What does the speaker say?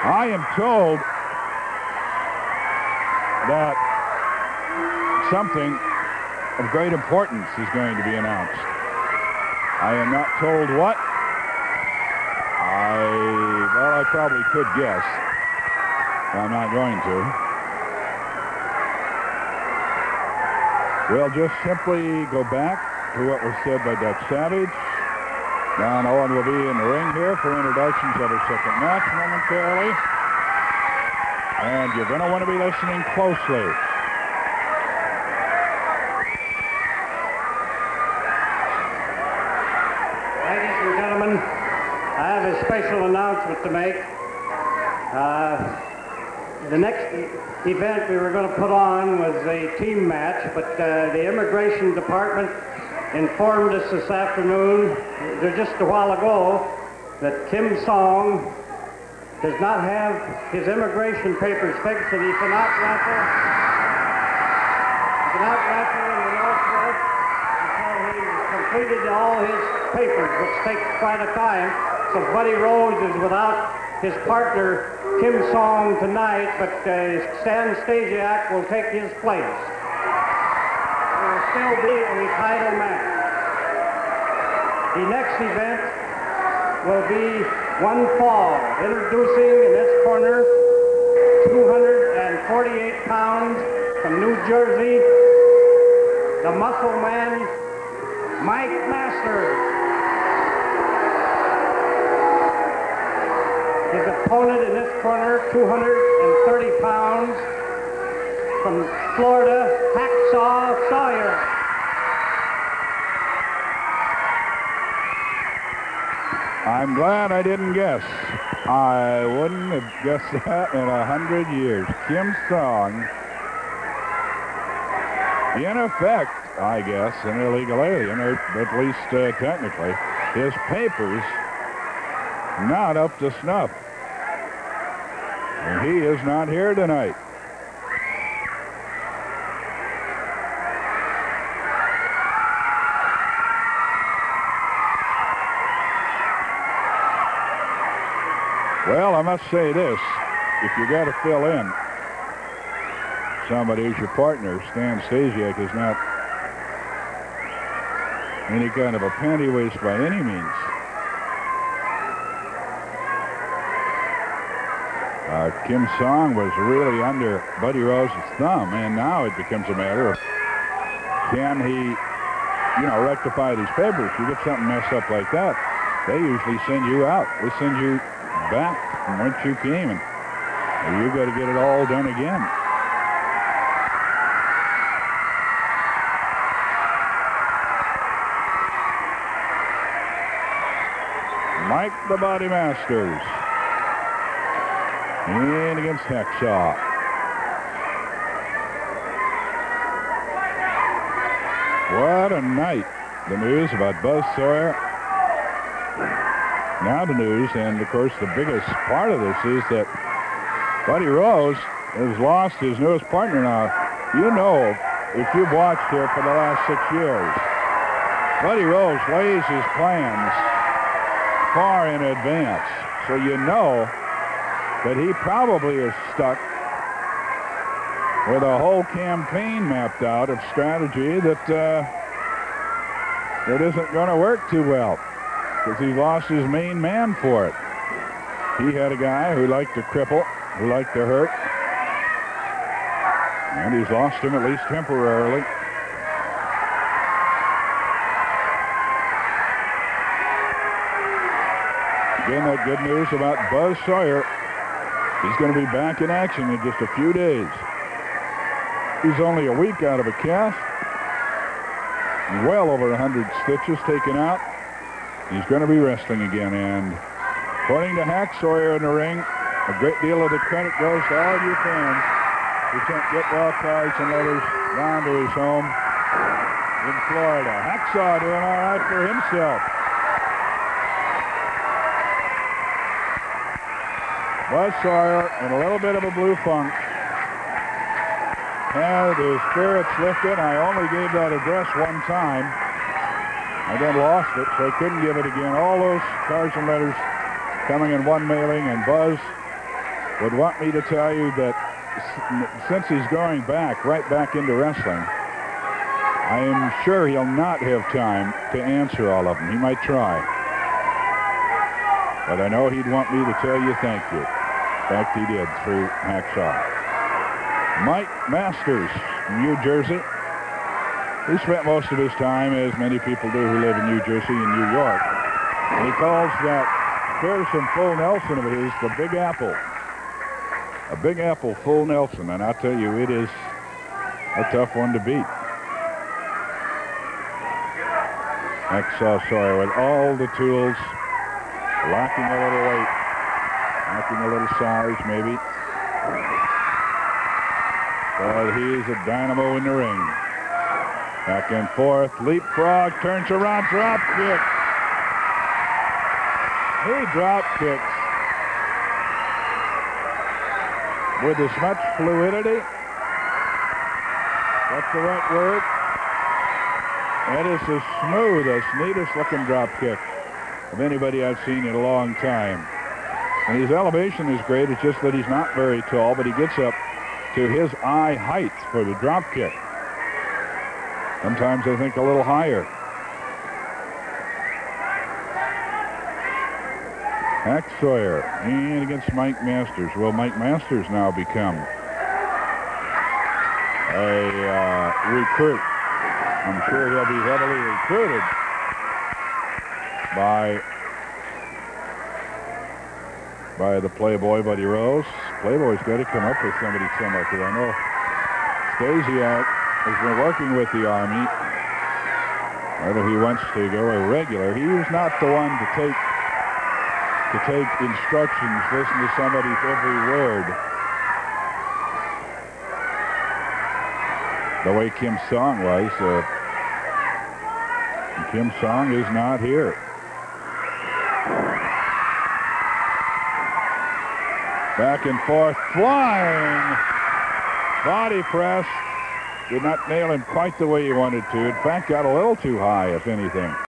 I am told that something of great importance is going to be announced. I am not told what. Well, I probably could guess, but I'm not going to. We'll just simply go back to what was said by Dutch Savage. Don Owen will be in the ring here for introductions of his second match momentarily. And you're going to want to be listening closely. Ladies and gentlemen, I have a special announcement to make. The next event we were going to put on was a team match, but the Immigration Department informed us this afternoon, just a while ago, that Kim Song does not have his immigration papers fixed, and he cannot wrestle. He cannot wrestle in the Northwest until he's completed all his papers, which takes quite a time. So Buddy Rose is without his partner, Kim Song, tonight, but Stan Stasiak will take his place. There will still be a title match. The next event will be one fall. Introducing in this corner, 248 pounds from New Jersey, the muscle man, Mike Masters. His opponent in this corner, 230 pounds, from Florida, Hacksaw Sawyer. I'm glad I didn't guess. I wouldn't have guessed that in 100 years. Kim Song, in effect, I guess, an illegal alien, or at least technically, his papers not up to snuff. And he is not here tonight. Well, I must say this. If you got to fill in somebody who's your partner, Stan Stasiak is not any kind of a panty waist by any means. Kim Song was really under Buddy Rose's thumb, and now it becomes a matter of can he, rectify these papers. You get something messed up like that, they usually send you out. They send you back from whence you came, and you got to get it all done again. Mike the Body Masters in against Hacksaw. What a night. The news about Buzz Sawyer. Now the news, and of course the biggest part of this is that Buddy Rose has lost his newest partner now. You know, if you've watched here for the last 6 years, Buddy Rose lays his plans far in advance. So you know that he probably is stuck with a whole campaign mapped out of strategy that isn't going to work too well, because he's lost his main man for it. He had a guy who liked to cripple, who liked to hurt, and he's lost him at least temporarily. Again, that good news about Buzz Sawyer. He's going to be back in action in just a few days. He's only a week out of a cast. Well over 100 stitches taken out. He's going to be wrestling again, and according to Hack Sawyer in the ring, a great deal of the credit goes to all of you fans who sent get-well cards and letters down to his home in Florida. Hacksaw doing all right for himself. Buzz Sawyer, in a little bit of a blue funk, had his spirits lifted. I only gave that address one time. I then lost it, so I couldn't give it again. All those cards and letters coming in one mailing, and Buzz would want me to tell you that since he's going right back into wrestling, I am sure he'll not have time to answer all of them. He might try. But I know he'd want me to tell you thank you. In fact, he did through Hacksaw. Mike Masters, New Jersey. He spent most of his time, as many people do who live in New Jersey and New York. And he calls that fearsome full Nelson of his the Big Apple. A Big Apple full Nelson, and I'll tell you, it is a tough one to beat. Hacksaw Sawyer with all the tools, lacking a little weight, lacking a little size maybe. But he's a dynamo in the ring. Back and forth, leapfrog, turns around, drop kick. He drop kicks with as much fluidity. That's the right word. That is the smoothest, neatest looking drop kick of anybody I've seen in a long time. And his elevation is great. It's just that he's not very tall, but he gets up to his eye height for the drop kick. Sometimes I think a little higher. Hack Sawyer and against Mike Masters. Will Mike Masters now become a recruit? I'm sure he'll be heavily recruited by the Playboy Buddy Rose. Playboy's got to come up with somebody similar, because I know Stasiak has been working with the Army. Whether he wants to go irregular, he was not the one to take instructions, listen to somebody's every word. The way Kim Song was. Kim Song is not here. Back and forth, flying body press. Did not nail him quite the way he wanted to. In fact, got a little too high, if anything.